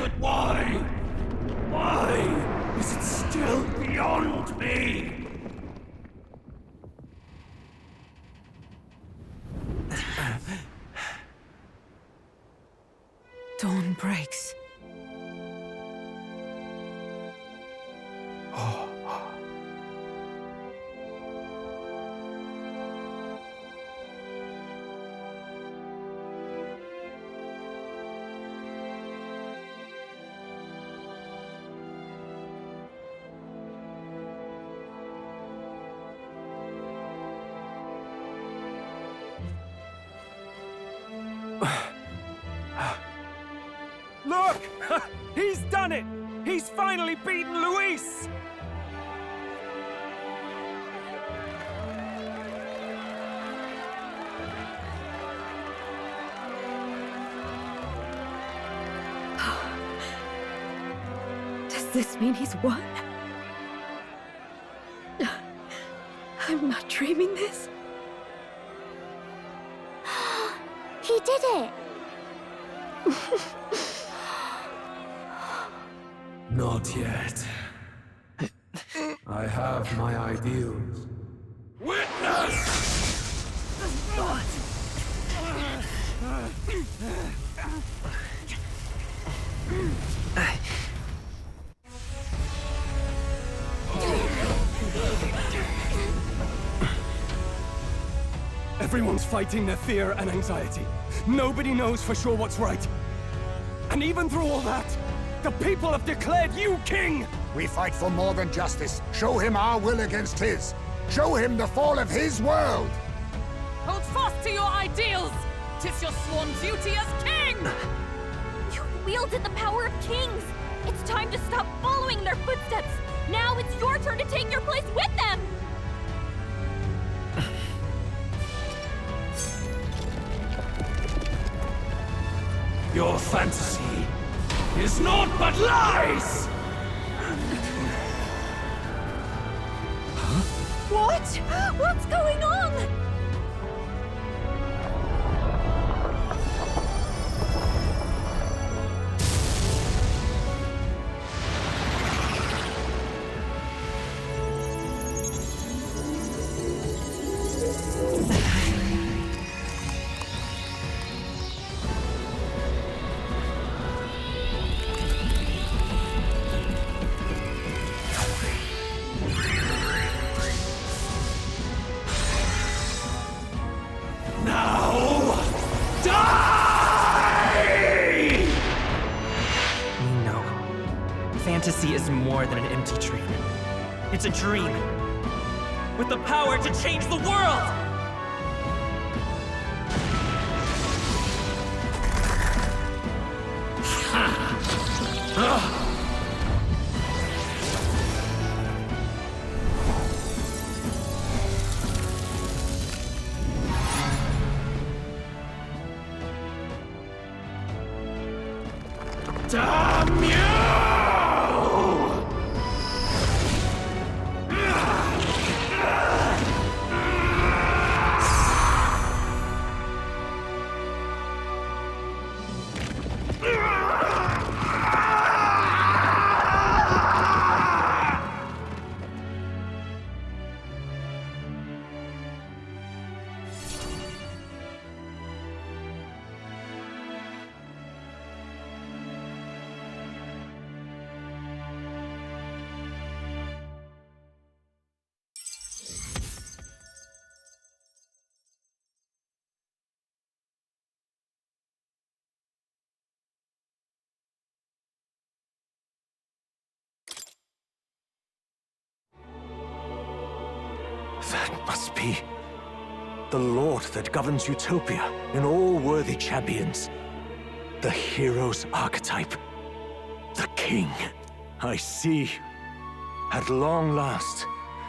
But why? Why is it still beyond me? Dawn breaks. Look! He's done it! He's finally beaten Luis! Does this mean he's won? I'm not dreaming this. He did it! Not yet. I have my ideals. Witness! Everyone's fighting their fear and anxiety. Nobody knows for sure what's right. And even through all that, the people have declared you king! We fight for more than justice. Show him our will against his. Show him the fall of his world! Hold fast to your ideals! 'Tis your sworn duty as king! You've wielded the power of kings! It's time to stop following their footsteps! Now it's your turn to take your place with them! Your fantasy is naught but lies! What? What's going on? Fantasy is more than an empty dream. It's a dream with the power to change the world! Damn you! That must be the Lord that governs Utopia in all worthy champions. The hero's archetype. The king. I see. At long last,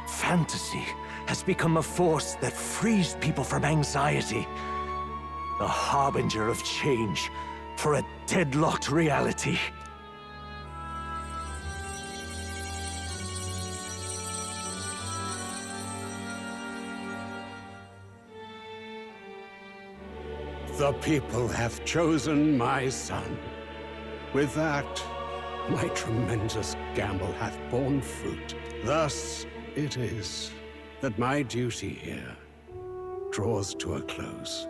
fantasy has become a force that frees people from anxiety. A harbinger of change for a deadlocked reality. The people have chosen my son. With that, my tremendous gamble hath borne fruit. Thus it is that my duty here draws to a close.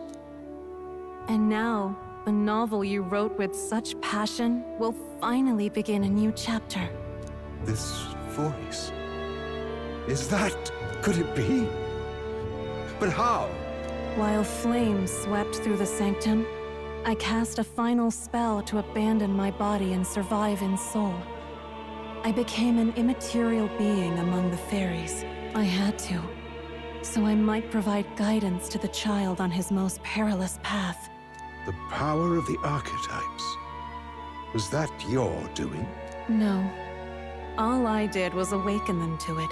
And now, the novel you wrote with such passion will finally begin a new chapter. This voice... is that... could it be? But how? While flames swept through the sanctum, I cast a final spell to abandon my body and survive in soul. I became an immaterial being among the fairies. I had to, so I might provide guidance to the child on his most perilous path. The power of the archetypes. Was that your doing? No. All I did was awaken them to it.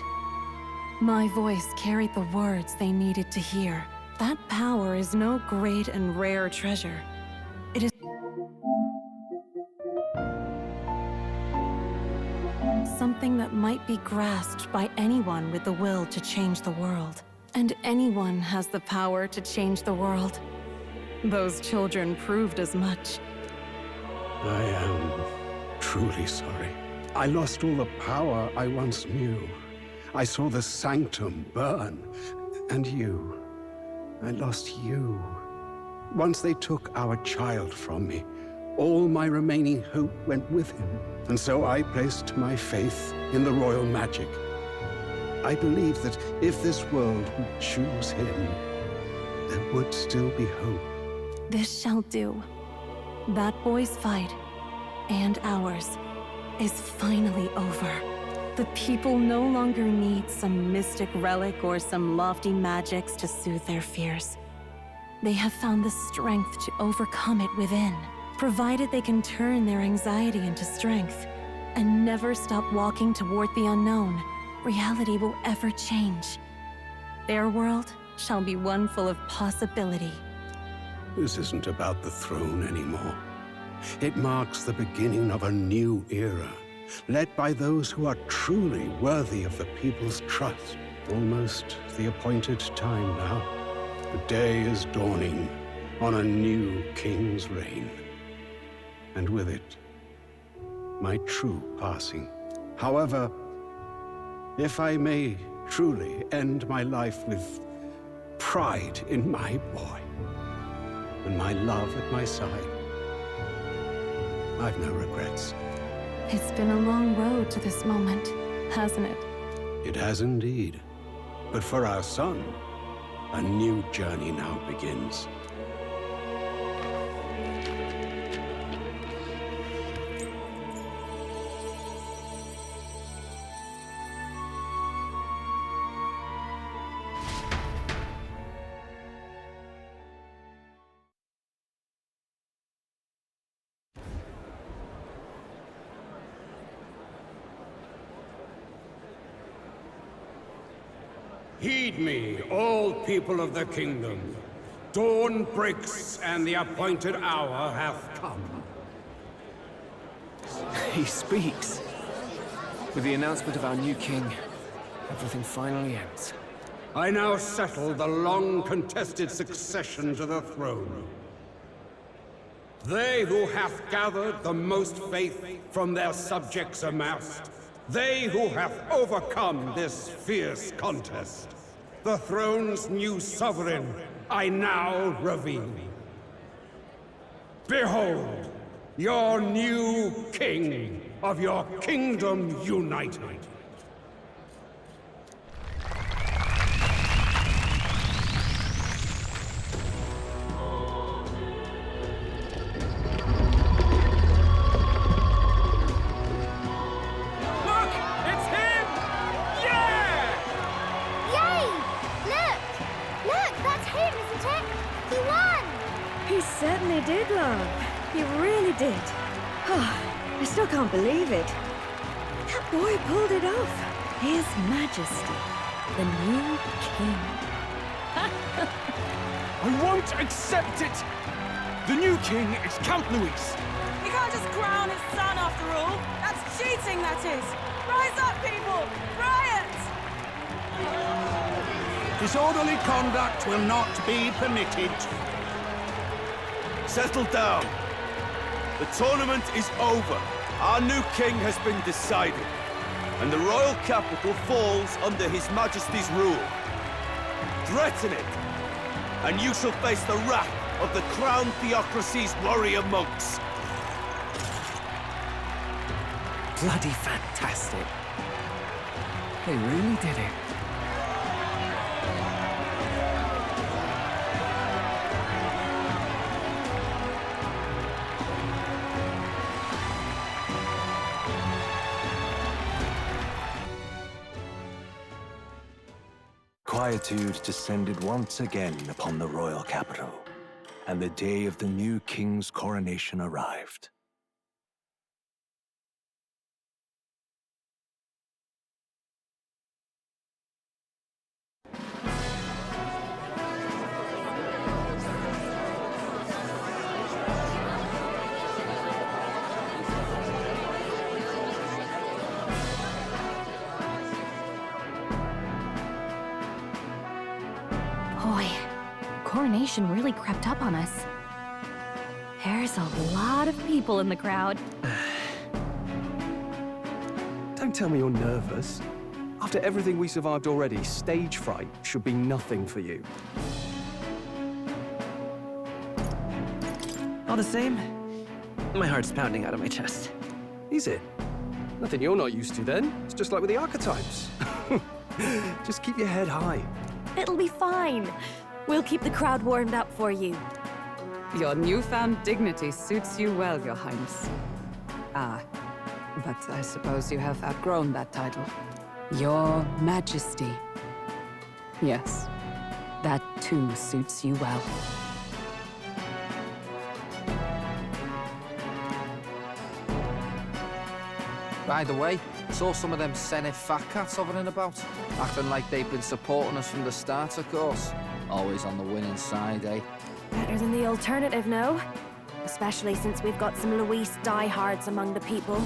My voice carried the words they needed to hear. That power is no great and rare treasure. It is something that might be grasped by anyone with the will to change the world. And anyone has the power to change the world. Those children proved as much. I am truly sorry. I lost all the power I once knew. I saw the sanctum burn, and you. I lost you. Once they took our child from me, all my remaining hope went with him. And so I placed my faith in the royal magic. I believed that if this world would choose him, there would still be hope. This shall do. That boy's fight, and ours, is finally over. The people no longer need some mystic relic or some lofty magics to soothe their fears. They have found the strength to overcome it within, provided they can turn their anxiety into strength and never stop walking toward the unknown. Reality will ever change. Their world shall be one full of possibility. This isn't about the throne anymore. It marks the beginning of a new era, led by those who are truly worthy of the people's trust. Almost the appointed time now. The day is dawning on a new king's reign. And with it, my true passing. However, if I may truly end my life with pride in my boy, and my love at my side, I've no regrets. It's been a long road to this moment, hasn't it? It has indeed. But for our son, a new journey now begins. Heed me, all people of the kingdom. Dawn breaks, and the appointed hour hath come. He speaks. With the announcement of our new king, everything finally ends. I now settle the long-contested succession to the throne. They who hath gathered the most faith from their subjects amassed, they who have overcome this fierce contest, the throne's new sovereign, I now reveal. Behold, your new king of your kingdom united. Certainly did, love. He really did. Oh, I still can't believe it. That boy pulled it off. His Majesty, the new king. I won't accept it! The new king is Count Luis. He can't just crown his son after all. That's cheating, that is. Rise up, people! Riot! Disorderly conduct will not be permitted. Settle down. The tournament is over. Our new king has been decided, and the royal capital falls under His Majesty's rule. Threaten it, and you shall face the wrath of the Crown Theocracy's warrior monks. Bloody fantastic. They really did it. Quietude descended once again upon the royal capital, and the day of the new king's coronation arrived. Boy, Coronation really crept up on us. There's a lot of people in the crowd. Don't tell me you're nervous. After everything we survived already, stage fright should be nothing for you. All the same, my heart's pounding out of my chest. Is it? Nothing you're not used to then. It's just like with the archetypes. Just keep your head high. It'll be fine. We'll keep the crowd warmed up for you. Your newfound dignity suits you well, Your Highness. Ah, but I suppose you have outgrown that title. Your Majesty. Yes, that too suits you well. By the way, saw some of them Senate fat cats hovering about, acting like they've been supporting us from the start, of course. Always on the winning side, eh? Better than the alternative, no? Especially since we've got some Luis diehards among the people.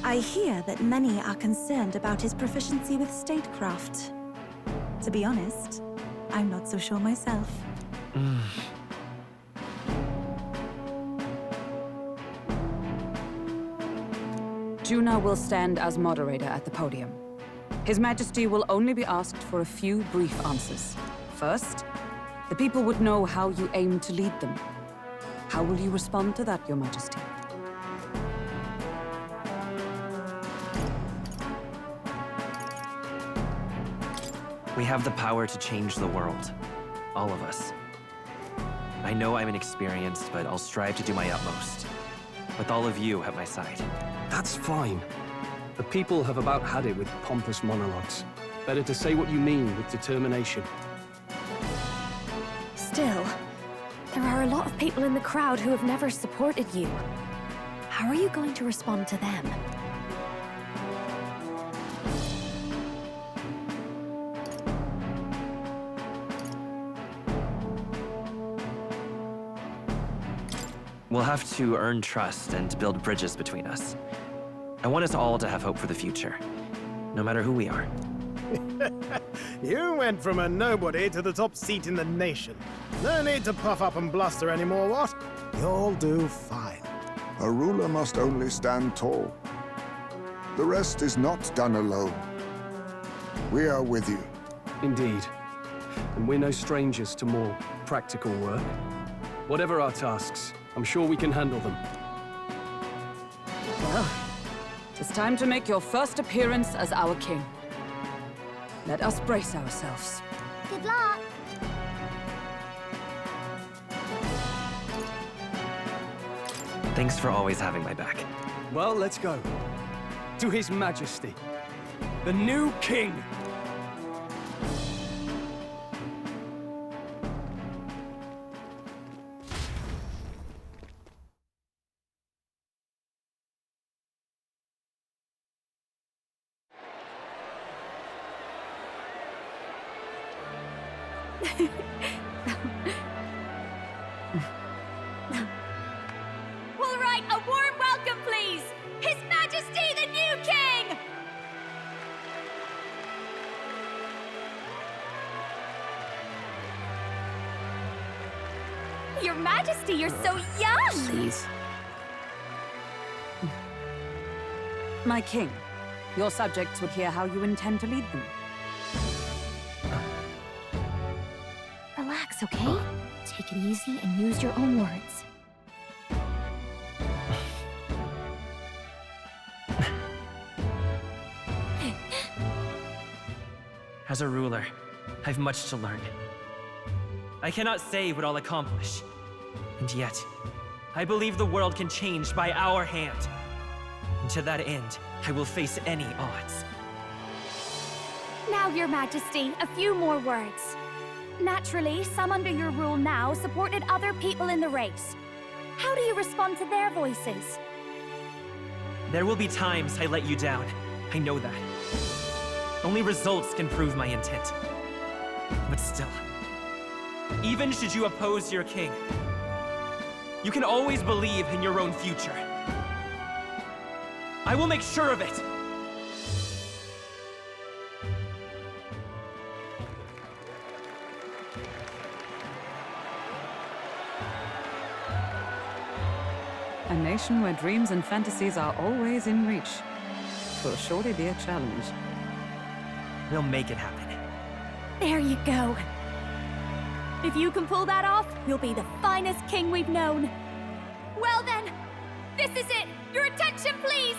I hear that many are concerned about his proficiency with statecraft. To be honest, I'm not so sure myself. Juna will stand as moderator at the podium. His Majesty will only be asked for a few brief answers. First, the people would know how you aim to lead them. How will you respond to that, Your Majesty? We have the power to change the world. All of us. I know I'm inexperienced, but I'll strive to do my utmost. With all of you at my side. That's fine. The people have about had it with pompous monologues. Better to say what you mean with determination. Still, there are a lot of people in the crowd who have never supported you. How are you going to respond to them? We'll have to earn trust and build bridges between us. I want us all to have hope for the future, no matter who we are. You went from a nobody to the top seat in the nation. No need to puff up and bluster anymore, what? You'll do fine. A ruler must only stand tall. The rest is not done alone. We are with you. Indeed. And we're no strangers to more practical work. Whatever our tasks, I'm sure we can handle them. Well, it's time to make your first appearance as our king. Let us brace ourselves. Good luck! Thanks for always having my back. Well, let's go. To His Majesty, the new king! All right, a warm welcome, please! His Majesty the new king! Your Majesty, you're so young! Please. My king, your subjects would hear how you intend to lead them. Relax, okay? Take it easy and use your own words. As a ruler, I've much to learn. I cannot say what I'll accomplish. And yet, I believe the world can change by our hand. And to that end, I will face any odds. Now, Your Majesty, a few more words. Naturally, some under your rule now supported other people in the race. How do you respond to their voices? There will be times I let you down. I know that. Only results can prove my intent. But still, even should you oppose your king, you can always believe in your own future. I will make sure of it! A nation where dreams and fantasies are always in reach. Will surely be a challenge. We'll make it happen. There you go. If you can pull that off, you'll be the finest king we've known. Well then, this is it! Your attention, please!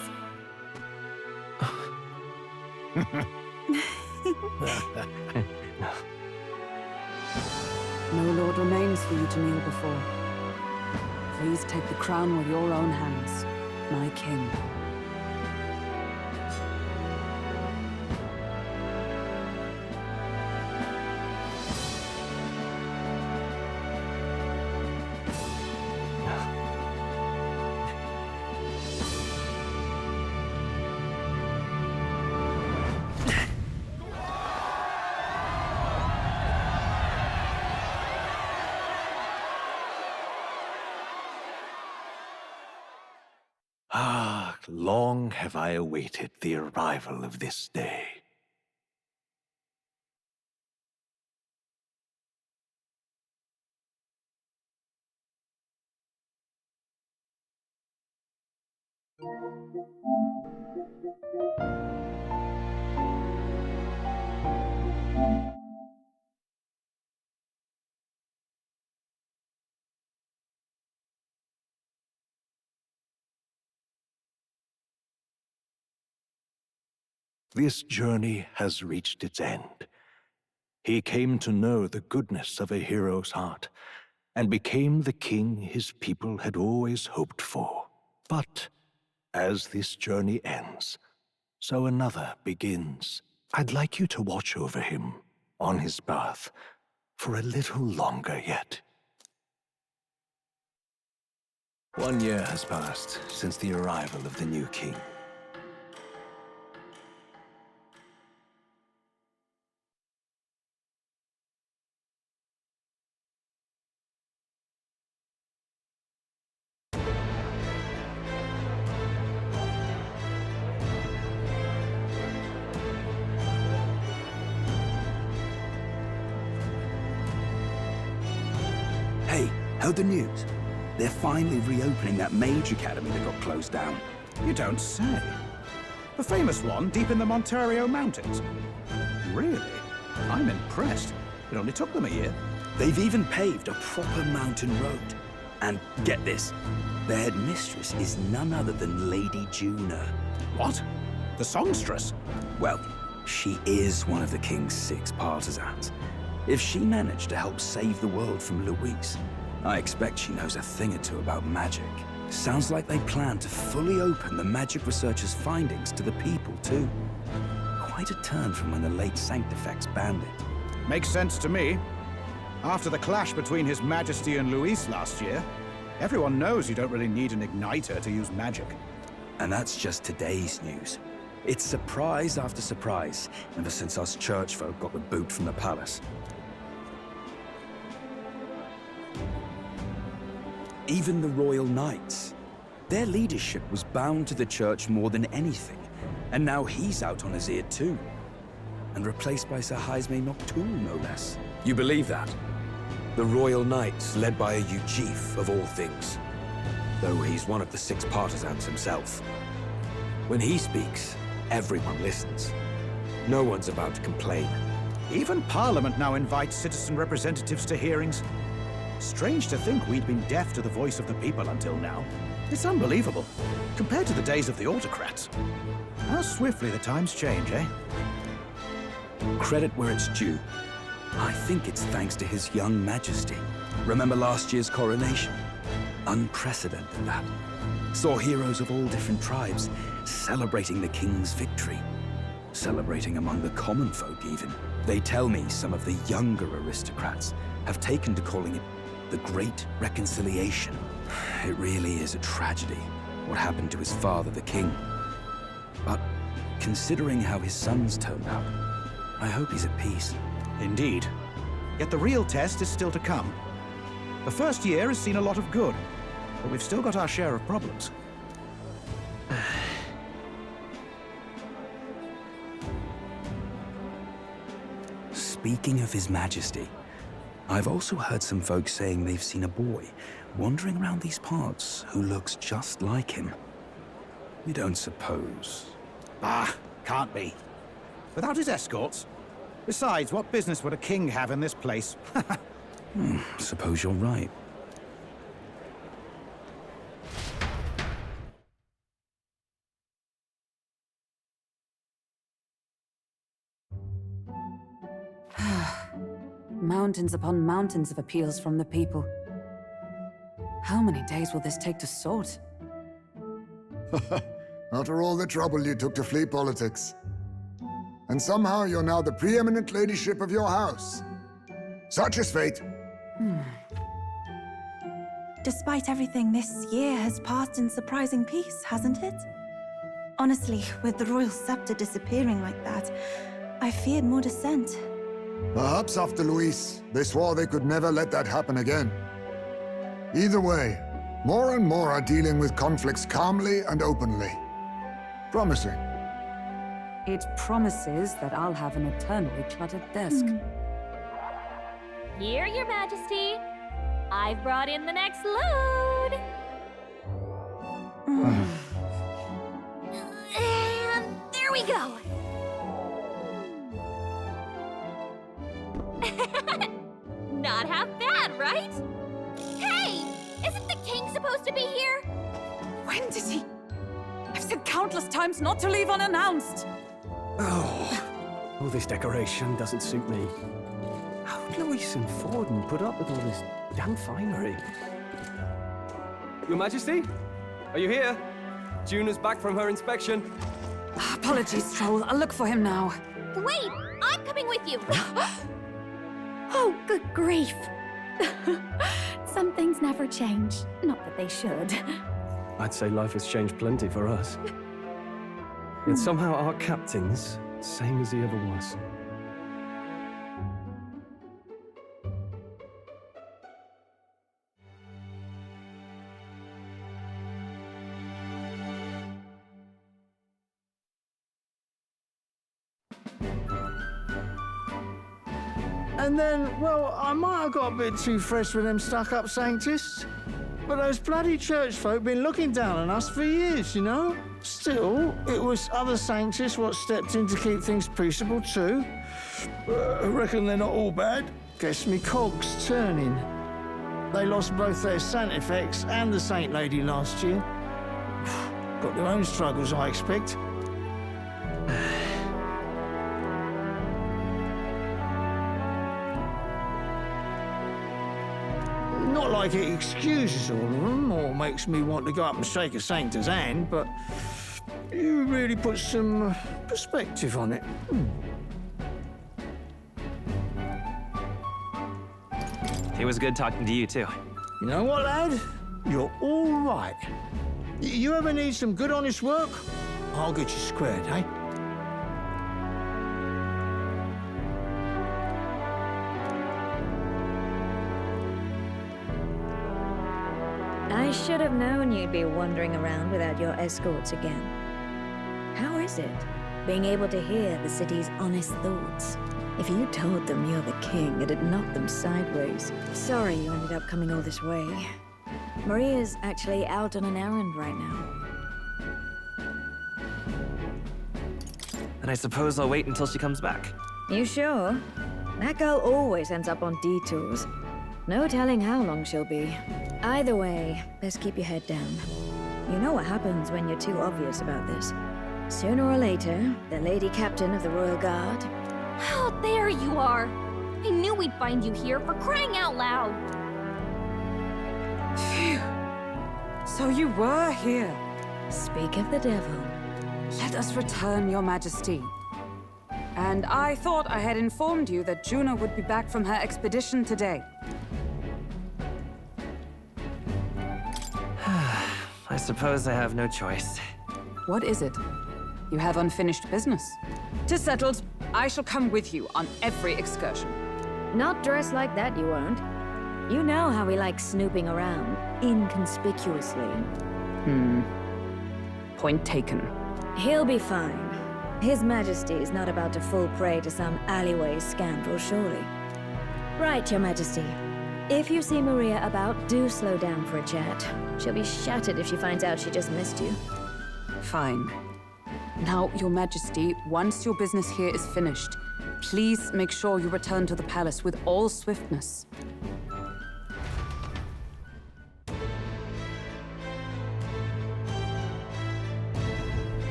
No lord remains for you to kneel before. Please take the crown with your own hands, my king. Ah, long have I awaited the arrival of this day. This journey has reached its end. He came to know the goodness of a hero's heart, and became the king his people had always hoped for. But as this journey ends, so another begins. I'd like you to watch over him on his path for a little longer yet. 1 year has passed since the arrival of the new king. Hey, heard the news? They're finally reopening that mage academy that got closed down. You don't say. The famous one deep in the Montario Mountains. Really? I'm impressed. It only took them a year. They've even paved a proper mountain road. And get this, their headmistress is none other than Lady Juna. What? The songstress? Well, she is one of the king's 6 partisans. If she managed to help save the world from Luis, I expect she knows a thing or two about magic. Sounds like they plan to fully open the magic researcher's findings to the people, too. Quite a turn from when the late Sanctifex banned it. Makes sense to me. After the clash between His Majesty and Luis last year, everyone knows you don't really need an igniter to use magic. And that's just today's news. It's surprise after surprise, ever since us churchfolk got the boot from the palace. Even the Royal Knights. Their leadership was bound to the church more than anything, and now he's out on his ear too. And replaced by Sir Hythlodaeus Noctul, no less. You believe that? The Royal Knights, led by a Ujif of all things. Though he's one of the 6 partisans himself. When he speaks, everyone listens. No one's about to complain. Even Parliament now invites citizen representatives to hearings. Strange to think we'd been deaf to the voice of the people until now. It's unbelievable, compared to the days of the autocrats. How swiftly the times change, eh? Credit where it's due. I think it's thanks to his young majesty. Remember last year's coronation? Unprecedented, that. Saw heroes of all different tribes celebrating the king's victory. Celebrating among the common folk, even. They tell me some of the younger aristocrats have taken to calling it the Great Reconciliation. It really is a tragedy, what happened to his father, the king. But considering how his sons turned out, I hope he's at peace. Indeed. Yet the real test is still to come. The first year has seen a lot of good, but we've still got our share of problems. Speaking of His Majesty, I've also heard some folks saying they've seen a boy wandering around these parts who looks just like him. You don't suppose? Ah, can't be. Without his escorts? Besides, what business would a king have in this place? Suppose you're right. Mountains upon mountains of appeals from the people. How many days will this take to sort? After all the trouble you took to flee politics. And somehow you're now the preeminent ladyship of your house. Such is fate. Despite everything, this year has passed in surprising peace, hasn't it? Honestly, with the royal scepter disappearing like that, I feared more dissent. Perhaps after Luis, they swore they could never let that happen again. Either way, more and more are dealing with conflicts calmly and openly. Promising. It promises that I'll have an eternally cluttered desk. Here, Your Majesty. I've brought in the next load. And there we go. Not half bad, right? Hey! Isn't the king supposed to be here? When did he? I've said countless times not to leave unannounced. Oh, all this decoration doesn't suit me. How'd Luis and Forden put up with all this damn finery? Your Majesty? Are you here? Juna's back from her inspection. Apologies, Troll. I'll look for him now. Wait! I'm coming with you! Oh, good grief. Some things never change. Not that they should. I'd say life has changed plenty for us. Yet somehow our captain's same as he ever was. And then, well, I might have got a bit too fresh with them stuck-up Sanctists. But those bloody church folk been looking down on us for years, you know? Still, it was other Sanctists what stepped in to keep things peaceable too. I reckon they're not all bad. Guess me cogs turning. They lost both their Santifex and the Saint Lady last year. Got their own struggles, I expect. Not like it excuses all of them or makes me want to go up and shake a Sanctor's hand, but you really put some perspective on it. It was good talking to you, too. You know what, lad? You're all right. You ever need some good, honest work? I'll get you squared, eh? I should have known you'd be wandering around without your escorts again. How is it, being able to hear the city's honest thoughts? If you told them you're the king, it'd knock them sideways. Sorry you ended up coming all this way. Maria's actually out on an errand right now. then I suppose I'll wait until she comes back. You sure? That girl always ends up on detours. No telling how long she'll be. Either way, best keep your head down. You know what happens when you're too obvious about this. Sooner or later, the Lady Captain of the Royal Guard... Oh, there you are! I knew we'd find you here, for crying out loud! Phew. So you were here. Speak of the devil. Let us return, Your Majesty. And I thought I had informed you that Juno would be back from her expedition today. I suppose I have no choice. What is it? You have unfinished business. 'Tis settled. I shall come with you on every excursion. Not dressed like that, you won't. You know how we like snooping around, inconspicuously. Point taken. He'll be fine. His Majesty is not about to fall prey to some alleyway scandal, surely. Right, Your Majesty. If you see Maria about, do slow down for a chat. She'll be shattered if she finds out she just missed you. Fine. Now, Your Majesty, once your business here is finished, please make sure you return to the palace with all swiftness.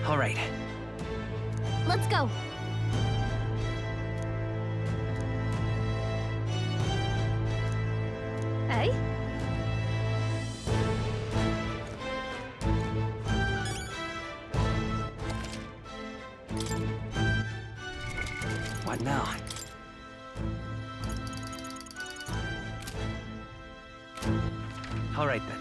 All right. Let's go! Hey? What now? All right then.